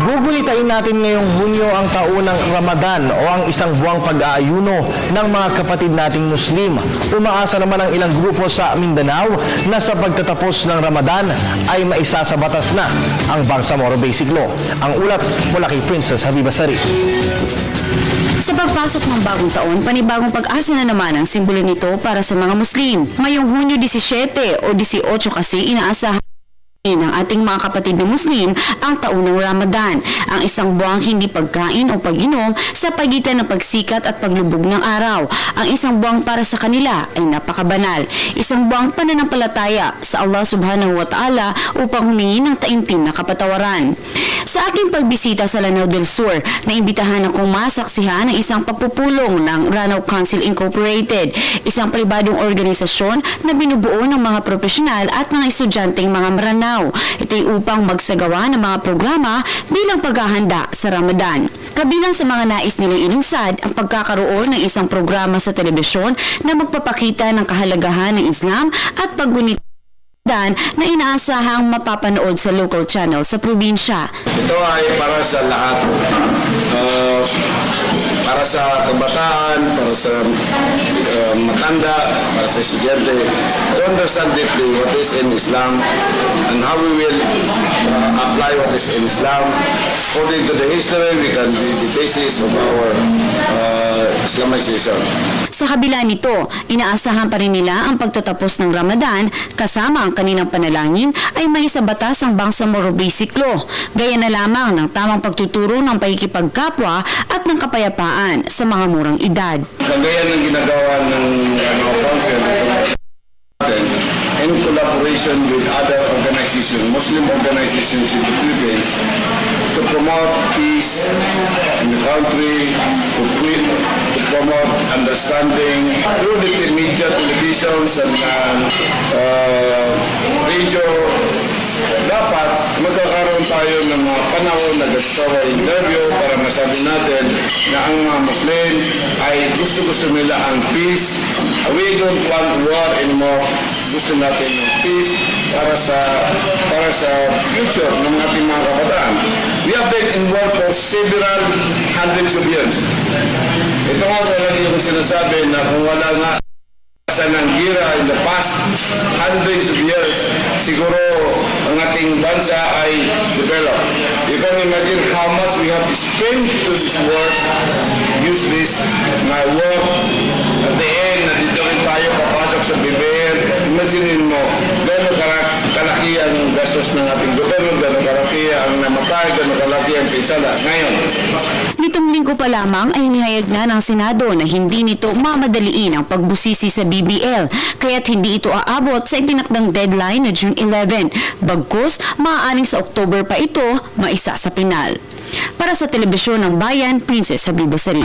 Gugulitain natin ngayong Hunyo ang taunang Ramadan o ang isang buwang pag-aayuno ng mga kapatid nating Muslim. Umaasa naman ang ilang grupo sa Mindanao na sa pagtatapos ng Ramadan ay maisasabatas na ang Bangsamoro Basic Law. Ang ulat mula kay Princess Habiba Sari. Sa pagpasok ng bagong taon, panibagong pag-asa na naman ang simbolo nito para sa mga Muslim. Ngayong Hunyo 17 o 18 kasi inaasahan ng ating mga kapatid na Muslim ang taunang Ramadan, ang isang buwang hindi pagkain o pag-inom sa pagitan ng pagsikat at paglubog ng araw. Ang isang buwang para sa kanila ay napakabanal, isang buwang pananampalataya sa Allah Subhanahu wa Ta'ala upang humingi ng taimtim na kapatawaran. Sa aking pagbisita sa Lanao del Sur, naimbitahan akong masaksihan ng isang pagpupulong ng Ranao Council Incorporated, isang pribadong organisasyon na binubuo ng mga profesional at mga estudyanteng mga Maranao. Ito'y upang magsagawa ng mga programa bilang paghahanda sa Ramadan. Kabilang sa mga nais nilang ilunsad ang pagkakaroon ng isang programa sa telebisyon na magpapakita ng kahalagahan ng Islam at paggunit na inaasahang mapapanood sa local channel sa probinsya. Ito ay para sa lahat. Para sa kabataan, para sa matanda, para sa estudyante, to understand deeply what is in Islam and how we will apply what is in Islam. According to the history, we can be the basis of our Islamization. Sa kabila nito, inaasahan pa rin nila ang pagtatapos ng Ramadan kasama ang kanilang panalangin ay may sa batas ang Bangsamoro Basic Law, gaya na lamang ng tamang pagtuturo ng pakikipagkapwa at ng kapayapaan sa mga murang edad. Kagaya ng ginagawa ng Council in collaboration with other organizations, Muslim organizations in the Philippines, to promote peace in the country, to promote understanding through the media, televisions, and radio. Dapat magkakaroon tayo ng mga panahon na ganito na interview para masabi natin na ang mga Muslim ay gusto nila ang peace. We don't want war anymore. Gusto natin ng peace para sa future ng ating mga kabataan. We have been in war for several hundreds of years. Ito nga talaga yung sinasabi na kung wala nga ng gira in the past hundreds of years, siguro ang ating bansa ay developed. You can imagine how much we have spent to this war, useless na war. At the end, nandito rin tayo papasok sa BBM. Imagine mo, gano'n kalaki ang gastos ng ating gobyerno, gano'n kalaki ang namatay, gano'n kalaki ang pinsala. Ngayon, nitong linggo pa lamang ay inihayag na ng Senado na hindi nito mamadaliin ang pagbusisi sa BBL, kaya't hindi ito aabot sa itinakdang deadline na June 11. Bagkus, maaaring sa October pa ito maisa sa pinal. Para sa Telebisyon ng Bayan, Princess Habiba Sari.